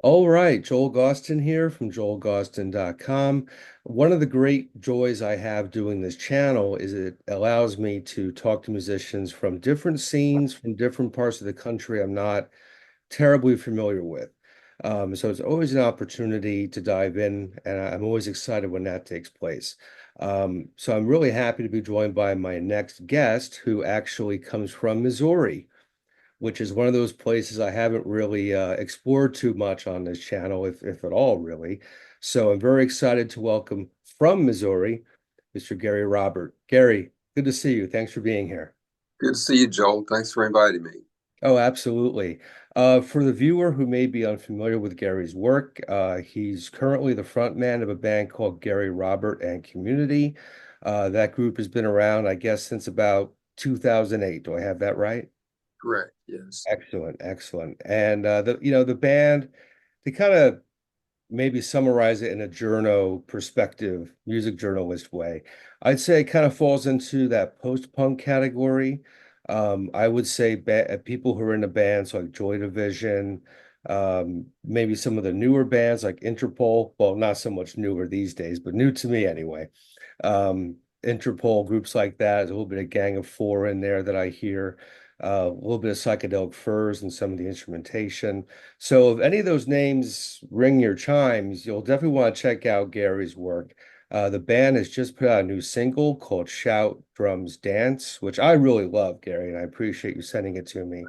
All right, Joel Gausten here from joelgausten.com. One of the great joys I have doing this channel is it allows me to talk to musicians from different scenes, from different parts of the country I'm not terribly familiar with. So it's always an opportunity to dive in, and I'm always excited when that takes place. So I'm really happy to be joined by my next guest, who actually comes from Missouri, which is one of those places I haven't really explored too much on this channel, if at all, really. So I'm very excited to welcome from Missouri, Mr. Gary Robert. Gary, good to see you. Thanks for being here. Good to see you, Joel. Thanks for inviting me. Oh, absolutely. For the viewer who may be unfamiliar with Gary's work, he's currently the frontman of a band called Gary Robert and Community. That group has been around, I guess, since about 2008. Do I have that right? Correct. Yes. Excellent, excellent. And the band, to kind of maybe summarize it in a journo perspective, music journalist way, I'd say it kind of falls into that post-punk category. I would say ba people who are in the bands like Joy Division, maybe some of the newer bands like Interpol. Well, not so much newer these days, but new to me anyway. Interpol, groups like that. There's a little bit of Gang of Four in there that I hear. A little bit of Psychedelic Furs and some of the instrumentation. So if any of those names ring your chimes, you'll definitely want to check out Gary's work. The band has just put out a new single called Shout, Drums, Dance, which I really love, Gary, and I appreciate you sending it to me.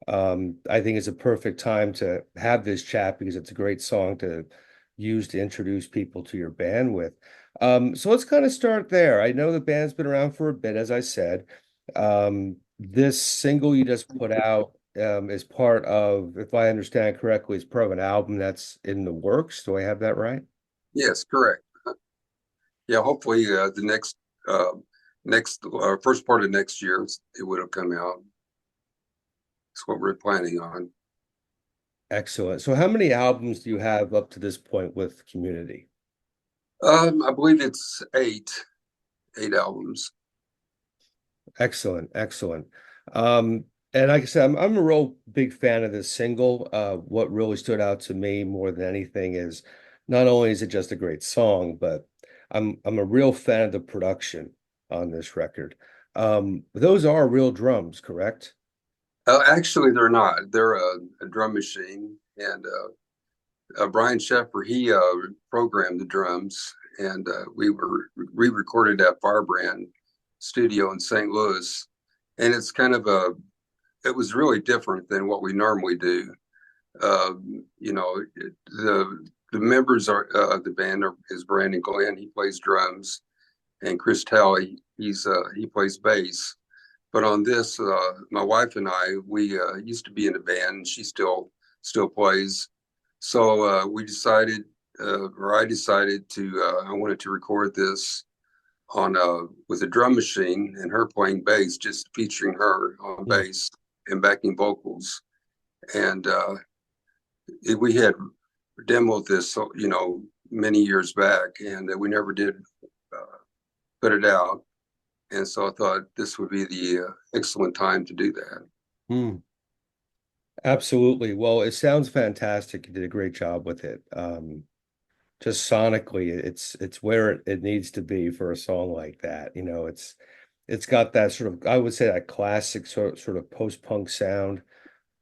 I think it's a perfect time to have this chat because it's a great song to use to introduce people to your band with. So let's kind of start there. I know the band's been around for a bit, as I said. This single you just put out is part of, if I understand correctly, is part of an album that's in the works. Do I have that right? Yes, correct. Yeah, hopefully the next first part of next year it would have come out. That's what we're planning on. Excellent. So how many albums do you have up to this point with Community? I believe it's eight albums. Excellent, excellent. And like I said, I'm a real big fan of this single. What really stood out to me more than anything is not only is it just a great song, but I'm a real fan of the production on this record. Those are real drums, correct? Actually, they're not. They're a drum machine, and Brian Sheffer programmed the drums, and we recorded at Firebrand Studio in St. Louis, and it was really different than what we normally do. The members are the band is Brandon Glenn. He plays drums, and Chris Talley. He plays bass. But on this, my wife and I, we used to be in a band. And she still plays. So we decided, or I decided I wanted to record this on with a drum machine and her playing bass, just featuring her on Hmm. bass and backing vocals. And we had demoed this, many years back, and we never did uh, put it out. And so I thought this would be the excellent time to do that. Hmm. Absolutely. Well, it sounds fantastic. You did a great job with it. Just sonically, it's where it needs to be for a song like that. It's got that sort of, I would say, that classic sort of post-punk sound,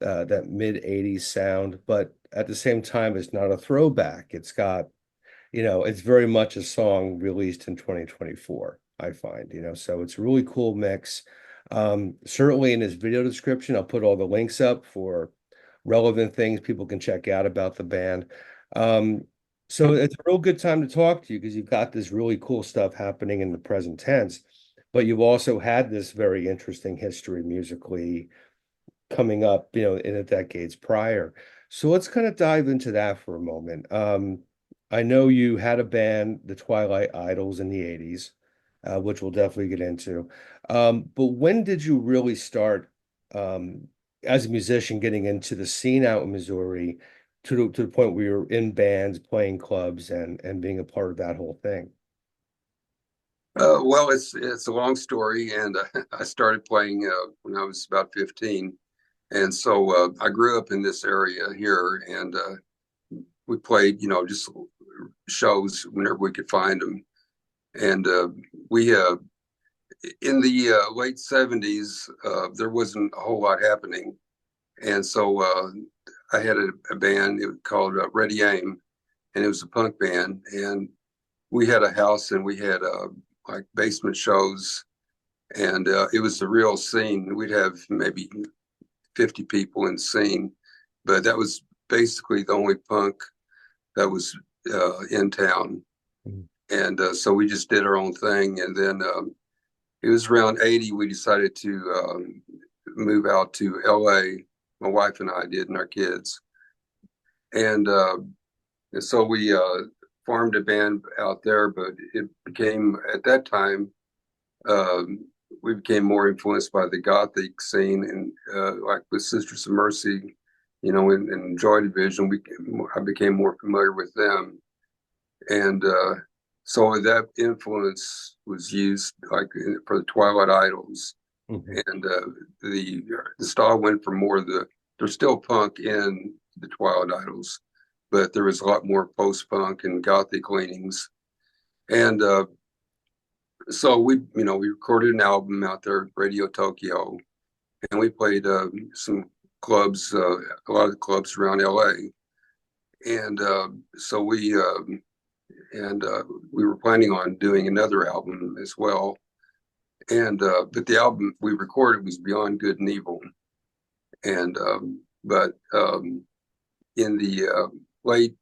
that mid 80s sound, but at the same time it's not a throwback. It's got, it's very much a song released in 2024, I find, so it's a really cool mix. Certainly in this video description, I'll put all the links up for relevant things people can check out about the band. Um, so it's a real good time to talk to you because you've got this really cool stuff happening in the present tense, but you've also had this very interesting history musically coming up, in the decades prior. So let's kind of dive into that for a moment. I know you had a band, the Twilight Idols in the 80s, which we'll definitely get into. But when did you really start, as a musician, getting into the scene out in Missouri to the point where you're in bands, playing clubs, and being a part of that whole thing? Well, it's a long story, and I started playing when I was about 15, and so I grew up in this area here, and we played, just shows whenever we could find them. And we in the late '70s, there wasn't a whole lot happening, and so I had a band called Ready Aim, and it was a punk band, and we had a house and we had like basement shows, and it was a real scene. We'd have maybe 50 people in the scene, but that was basically the only punk that was in town. Mhm. And so we just did our own thing. And then it was around '80, we decided to move out to LA. My wife and I did, and our kids. And so we formed a band out there, but it became, at that time, um, we became more influenced by the Gothic scene, and like with Sisters of Mercy, and Joy Division, I became more familiar with them. And so that influence was used like for the Twilight Idols, Mhm. and the style went from more there's still punk in the Twilight Idols, but there was a lot more post punk and gothic leanings. And so we recorded an album out there at Radio Tokyo, and we played some clubs, a lot of the clubs around LA. And so we were planning on doing another album as well. And but the album we recorded was Beyond Good and Evil. And but in the late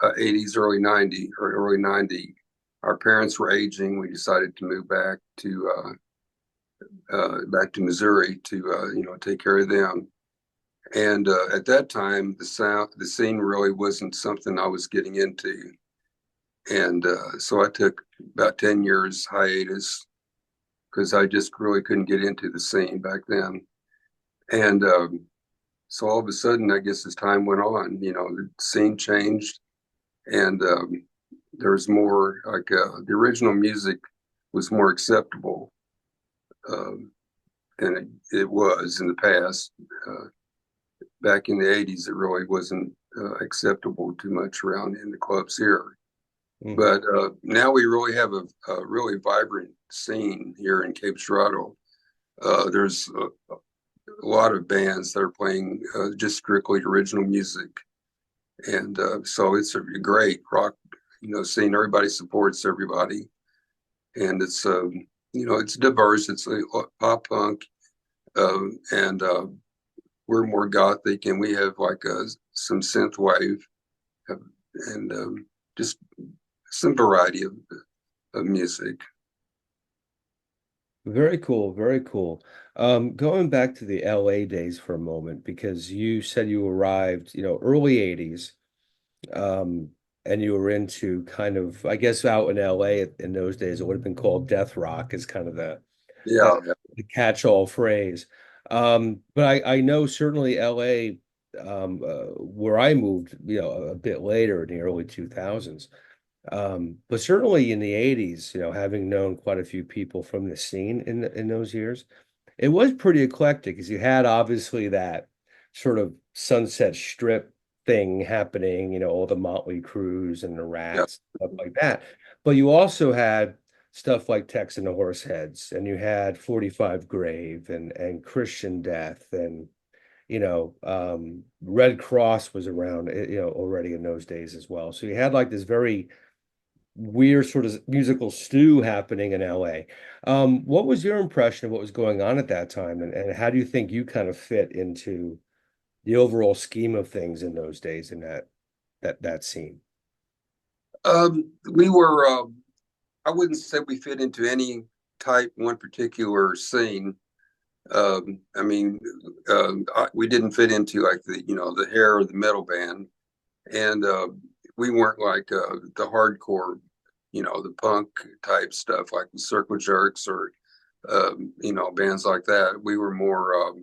'80s, early '90s, or early '90s, our parents were aging. We decided to move back to Missouri to take care of them. And at that time, the scene really wasn't something I was getting into. And so I took about 10 years hiatus because I just really couldn't get into the scene back then. And so all of a sudden, I guess as time went on, the scene changed, and there's more like the original music was more acceptable um, than it was in the past. Uh, Back in the '80s, it really wasn't acceptable too much around in the clubs here. Mhm. But now we really have a really vibrant scene here in Cape Girardeau. There's a lot of bands that are playing just strictly original music, and so it's a great rock, scene. Everybody supports everybody, and it's diverse. It's pop punk, and we're more gothic, and we have like some synth wave, and just some variety of music. Very cool, very cool. Going back to the LA days for a moment, because you said you arrived, early 80s, um, and you were into kind of, I guess out in LA in those days, it would have been called death rock is kind of Yeah, the, the catch-all phrase. But I know certainly LA, where I moved, a bit later in the early 2000s. But certainly in the 80s, having known quite a few people from the scene in those years, it was pretty eclectic because you had obviously that sort of Sunset Strip thing happening, all the Motley Crues and the yeah. Rats, stuff like that. But you also had stuff like Tex and the Horseheads, and you had 45 Grave and Christian Death, and Red Cross was around, already in those days as well. So you had like this very weird sort of musical stew happening in LA. What was your impression of what was going on at that time, and how do you think you kind of fit into the overall scheme of things in those days in that scene? We were. I wouldn't say we fit into any type one particular scene. I mean, we didn't fit into like the hair or the metal band, and we weren't like the hardcore, the punk type stuff like the Circle Jerks or bands like that. We were more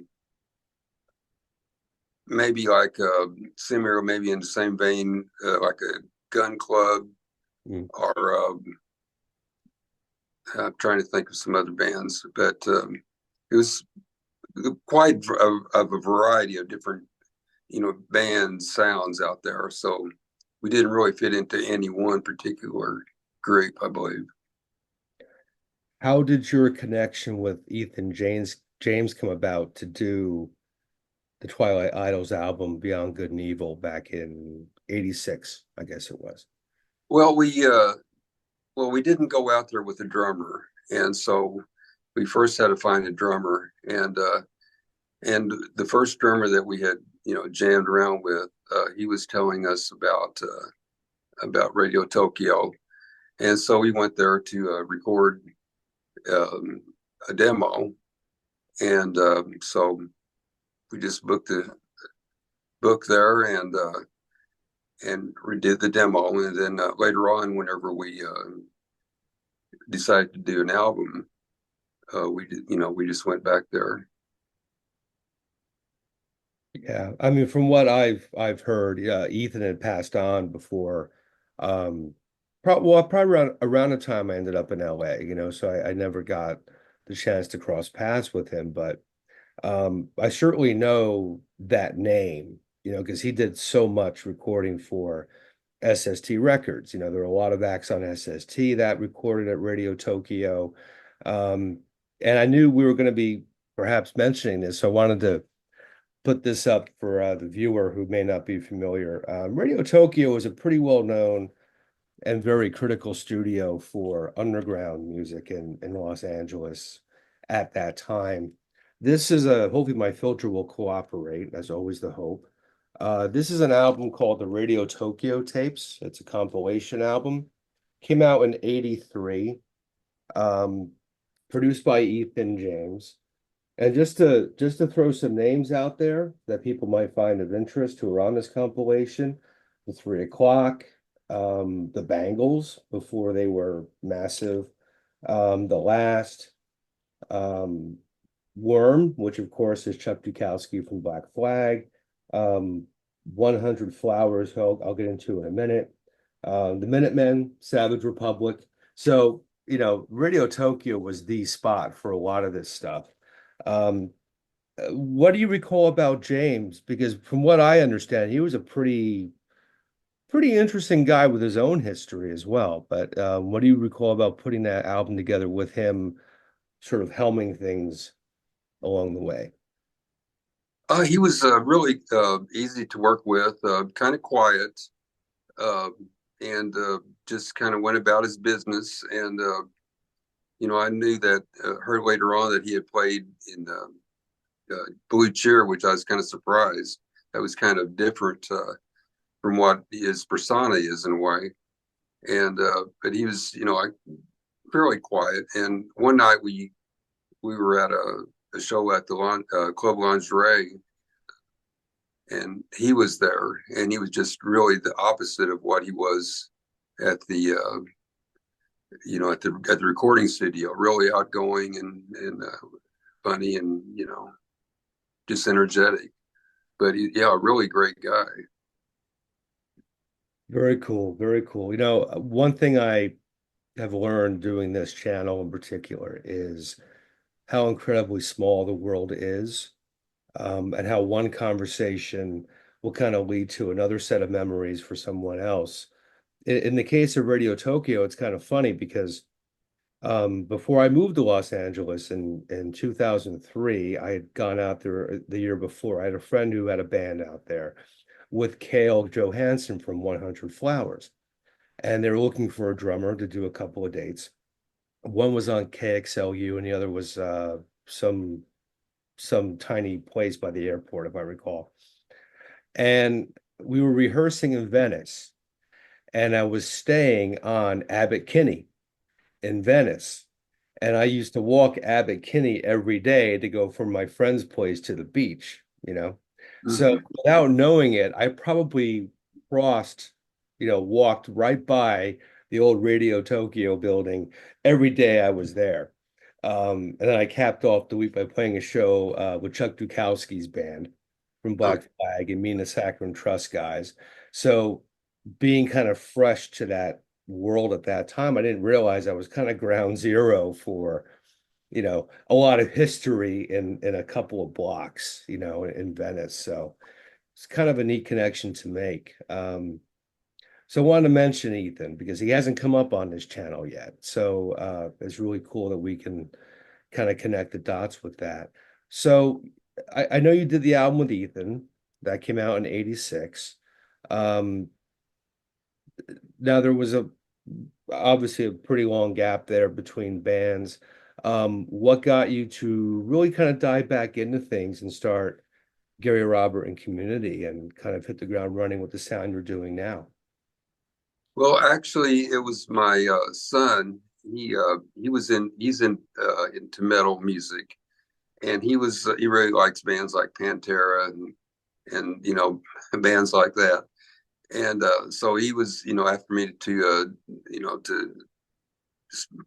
maybe like similar, maybe in the same vein, like a Gun Club, Mm. or I'm trying to think of some other bands, but it was quite of a variety of different band sounds out there. So we didn't really fit into any one particular group, I believe. How did your connection with Ethan James come about to do the Twilight Idols album Beyond Good and Evil back in '86, I guess it was? Well, we didn't go out there with a drummer, and so we first had to find a drummer, and the first drummer that we had jammed around with, he was telling us about Radio Tokyo, and so we went there to record um, a demo, and so we just booked the book there and redid the demo, and then later on, whenever we decided to do an album, we just went back there. Yeah, I mean, from what I've heard, Ethan had passed on before. Probably around the time I ended up in LA, so I never got the chance to cross paths with him, but I certainly know that name, because he did so much recording for SST Records. There were a lot of acts on SST that recorded at Radio Tokyo. Um, and I knew we were going to be perhaps mentioning this, so I wanted to put this up for the viewer who may not be familiar. Radio Tokyo is a pretty well-known and very critical studio for underground music in Los Angeles at that time. This is hopefully my filter will cooperate, as always the hope. This is an album called the Radio Tokyo Tapes. It's a compilation album. Came out in '83, um, produced by Ethan James. And just to throw some names out there that people might find of interest who are on this compilation, the 3 o'clock, the Bangles before they were massive, the Last, um, Worm, which of course is Chuck Dukowski from Black Flag, um, 100 Flowers, who I'll get into in a minute, the Minutemen, Savage Republic. So, Radio Tokyo was the spot for a lot of this stuff. Um, what do you recall about James? Because from what I understand, he was a pretty interesting guy with his own history as well. But what do you recall about putting that album together with him, sort of helming things along the way? He was really easy to work with, kind of quiet, uh, and just kind of went about his business. And I knew that heard later on that he had played in Blue Cheer, which I was kind of surprised. That was kind of different from what his persona is in a way. And but he was, fairly quiet. And one night we were at a show at the Club Lingerie, and he was there, and he was just really the opposite of what he was at the at the recording studio. Really outgoing and funny, and just energetic. But yeah, a really great guy. Very cool, very cool. One thing I have learned doing this channel in particular is how incredibly small the world is, and how one conversation will kind of lead to another set of memories for someone else. In the case of Radio Tokyo, it's kind of funny because before I moved to Los Angeles in 2003, I had gone out there the year before. I had a friend who had a band out there with Cale Johansson from 100 Flowers, and they were looking for a drummer to do a couple of dates. One was on KXLU, and the other was some some tiny place by the airport, if I recall. And we were rehearsing in Venice, and I was staying on Abbot Kinney in Venice. And I used to walk Abbot Kinney every day to go from my friend's place to the beach. So Mm-hmm. without knowing it, I probably crossed, walked right by the old Radio Tokyo building every day I was there. And then I capped off the week by playing a show with Chuck Dukowski's band from Black Okay. Flag and me and the Saccharine Trust guys. So being kind of fresh to that world at that time, I didn't realize I was kind of ground zero for, a lot of history in a couple of blocks, in Venice. So it's kind of a neat connection to make. So I wanted to mention Ethan because he hasn't come up on this channel yet. So it's really cool that we can kind of connect the dots with that. So I know you did the album with Ethan that came out in '86. Um, Now there was a obviously a pretty long gap there between bands. What got you to really kind of dive back into things and start Gary Robert and Community and kind of hit the ground running with the sound you're doing now? Well, actually, it was my son. He's into metal music, and he really likes bands like Pantera and bands like that. And so he was after me to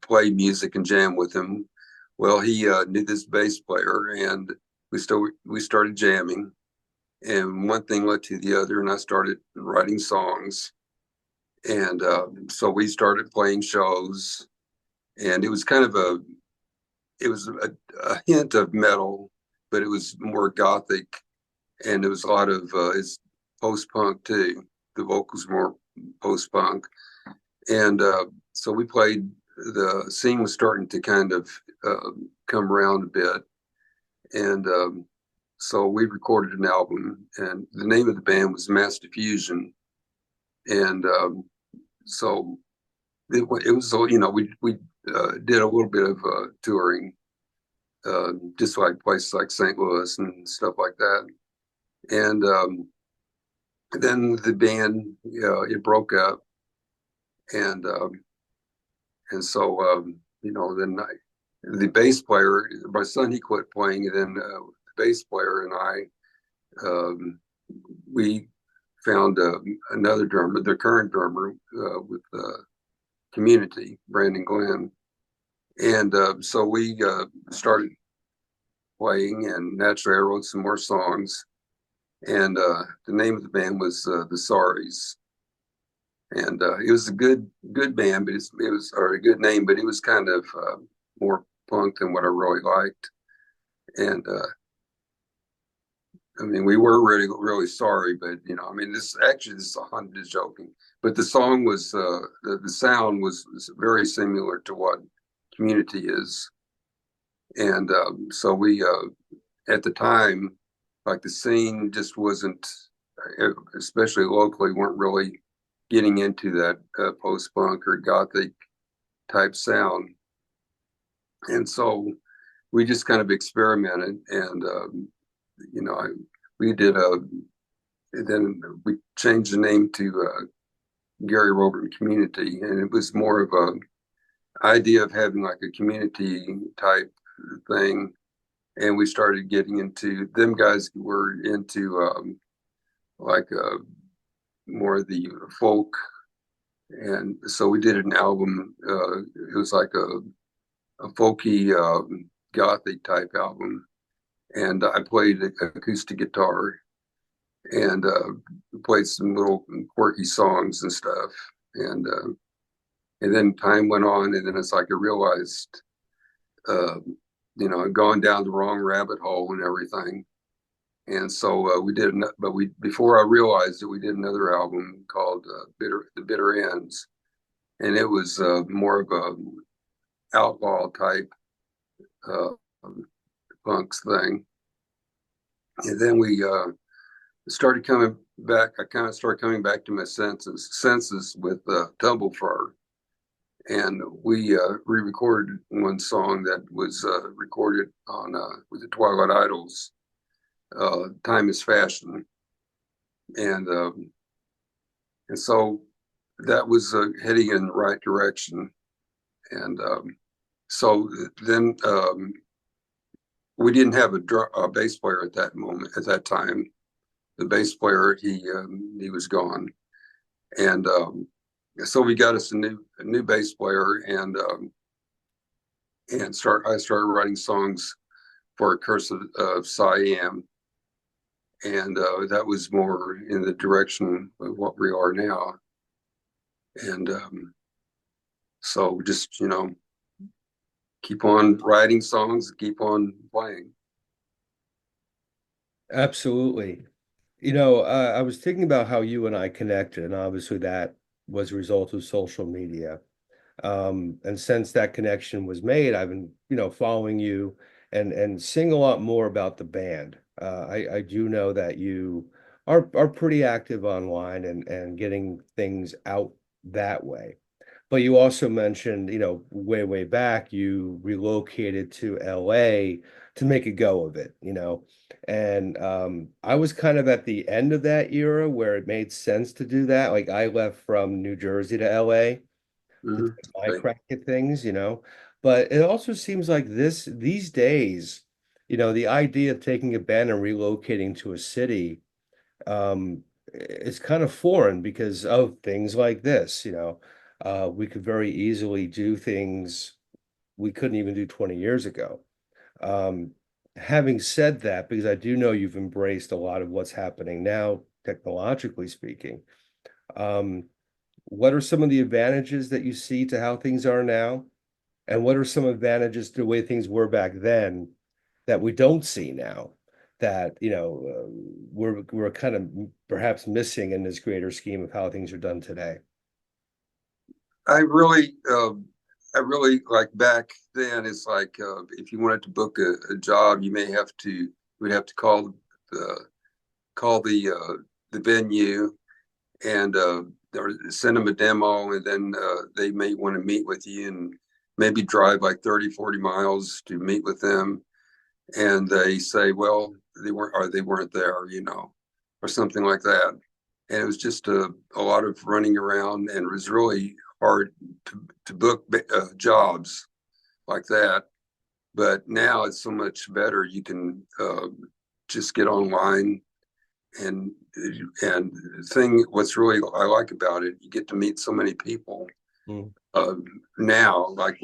play music and jam with him. Well, he knew this bass player, and we started jamming, and one thing led to the other, and I started writing songs, and so we started playing shows, and it was a hint of metal, but it was more gothic, and it was a lot of it's post punk too. The vocals were more post punk, and so we played. The scene was starting to kind of come around a bit, and so we recorded an album, and the name of the band was Mass Diffusion, and so it was we did a little bit of touring, just like places like St. Louis and stuff like that, and then the band it broke up, and so then the bass player, my son, he quit playing, and then the bass player and I, we found another drummer, the current drummer with Community, Brandon Glenn, and so we started playing, and naturally I wrote some more songs, and the name of the band was the Sorries, and it was a good band, but it was or a good name, but it was kind of more punk than what I really liked, and I mean, we were really sorry, but I mean, this I'm just joking. But the song was, the sound was very similar to what Community is, and so we, at the time, like the scene just wasn't, especially locally, weren't really getting into that post punk or gothic type sound, and so we just kind of experimented, and you know, I, we did a then we changed the name to Gary Robert Community, and it was more of a idea of having like a community type thing. And we started getting into them guys were into like more of the folk, and so we did an album. It was like a folky gothic type album, and I played acoustic guitar and played some little quirky songs and stuff. And then time went on, and then it's like I realized, uh, I'd gone down the wrong rabbit hole and everything. And so we did, but we before I realized it, we did another album called The Bitter Ends, and it was more of a outlaw type uh, punks thing. And then we started coming back. I kind of started coming back to my senses with Tumble Fur, and we re-recorded one song that was recorded on with the Twilight Idols, "Time Is Fashion," and so that was heading in the right direction. And so then we didn't have a bass player at that moment. At that time, the bass player he was gone, and so we got us a new bass player, and I started writing songs for A Curse of Siam, and that was more in the direction of what we are now. And so just keep on writing songs, keep on playing. Absolutely. I was thinking about how you and I connected, and obviously that was a result of social media. And since that connection was made, I've been, following you and seeing a lot more about the band. I do know that you are pretty active online and getting things out that way. But you also mentioned, way back, you relocated to LA to make a go of it. And I was kind of at the end of that era where it made sense to do that. Like I left from New Jersey to LA to Hmm. take my Okay. crack at things. But it also seems like these days, the idea of taking a band and relocating to a city, is kind of foreign because of things like this. We could very easily do things we couldn't even do 20 years ago. Um, Having said that, because I do know you've embraced a lot of what's happening now, technologically speaking, um, what are some of the advantages that you see to how things are now? And what are some advantages to the way things were back then that we don't see now that, we're kind of perhaps missing in this greater scheme of how things are done today? I really, I really like back then. It's like if you wanted to book a job, you may have to, we'd have to the call the venue and or send them a demo, and then they may want to meet with you and maybe drive like 30, 40 miles to meet with them. And they say, well, they weren't there, or something like that. And it was just a lot of running around, and it was really hard to book jobs like that. But now it's so much better. You can just get online and and what's really I like about it, you get to meet so many people Mm, uh, now, like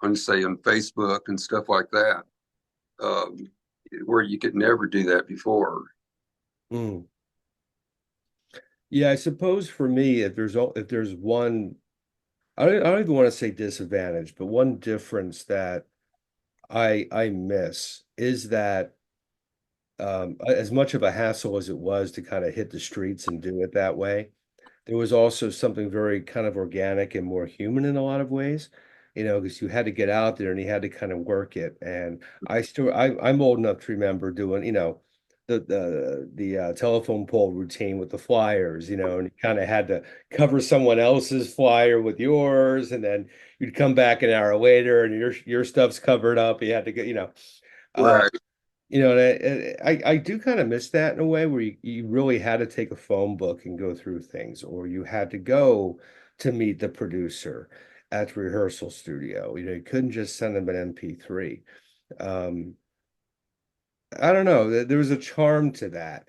on say on Facebook and stuff like that, um, where you could never do that before. mm. Yeah, I suppose for me, if there's one, I don't even want to say disadvantage, but one difference that I miss is that as much of a hassle as it was to kind of hit the streets and do it that way, there was also something very kind of organic and more human in a lot of ways, because you had to get out there and you had to kind of work it. And I'm old enough to remember doing, the telephone pole routine with the flyers, and you kind of had to cover someone else's flyer with yours, and then you'd come back an hour later and your stuff's covered up. You had to get. Uh, Right. and I do kind of miss that in a way where you really had to take a phone book and go through things, or you had to go to meet the producer at the rehearsal studio. You couldn't just send them an MP3. Um, I don't know. There was a charm to that.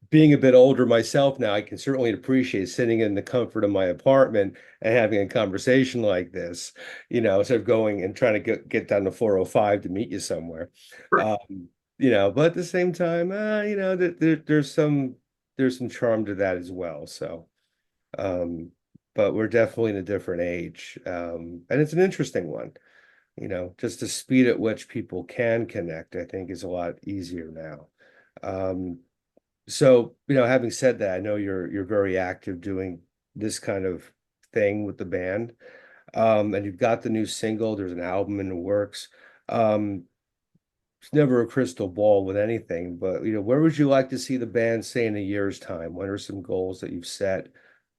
Being a bit older myself now, I can certainly appreciate sitting in the comfort of my apartment and having a conversation like this, instead of going and trying to get down to 405 to meet you somewhere. But at the same time, there's some charm to that as well. So, um, but we're definitely in a different age. And it's an interesting one. Just the speed at which people can connect, I think, is a lot easier now. Um, so, having said that, I know you're very active doing this kind of thing with the band. And you've got the new single, there's an album in the works. Um, it's never a crystal ball with anything, but where would you like to see the band say in a year's time? What are some goals that you've set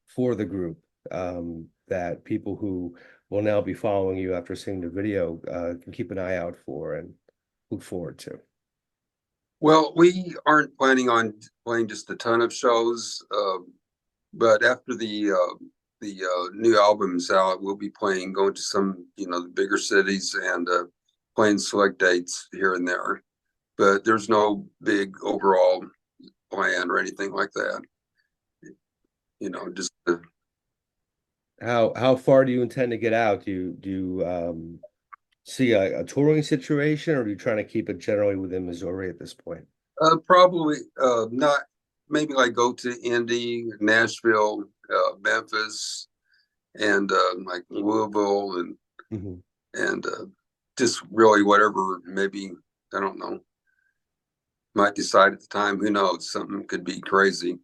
for the group, that people who will now be following you after seeing the video can keep an eye out for and look forward to? Well, we aren't planning on playing just a ton of shows, but after the new album's out, we'll be going to some, the bigger cities and playing select dates here and there. But there's no big overall plan or anything like that. Just How far do you intend to get out? Do you see a touring situation, or are you trying to keep it generally within Missouri at this point? probably not. Maybe like go to Indy, Nashville, Memphis, and like Louisville, and Mhm. and just really whatever. Maybe I don't know. Might decide at the time. Who knows? Something could be crazy.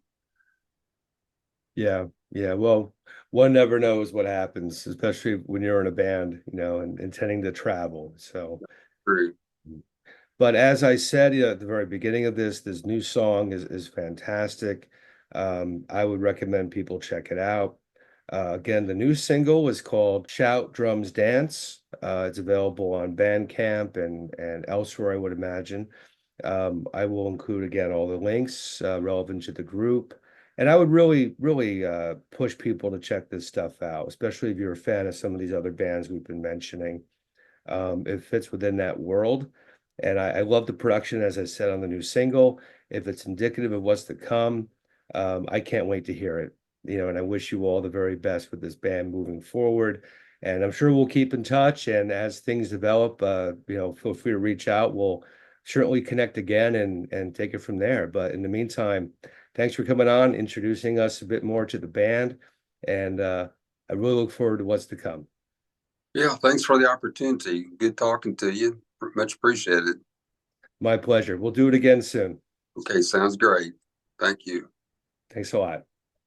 Yeah. Yeah, well, one never knows what happens, especially when you're in a band, and intending to travel. So, True. but as I said, at the very beginning of this new song is fantastic. I would recommend people check it out. Again, the new single is called Shout Drums Dance. It's available on Bandcamp and elsewhere, I would imagine. I will include again all the links relevant to the group. And I would really push people to check this stuff out, especially if you're a fan of some of these other bands we've been mentioning. It fits within that world. And I love the production, as I said, on the new single. If it's indicative of what's to come, I can't wait to hear it. And I wish you all the very best with this band moving forward. And I'm sure we'll keep in touch. And as things develop, feel free to reach out. We'll certainly connect again and take it from there. But in the meantime, thanks for coming on, introducing us a bit more to the band. And I really look forward to what's to come. Yeah, thanks for the opportunity. Good talking to you. Much appreciated. My pleasure. We'll do it again soon. Okay, sounds great. Thank you. Thanks a lot.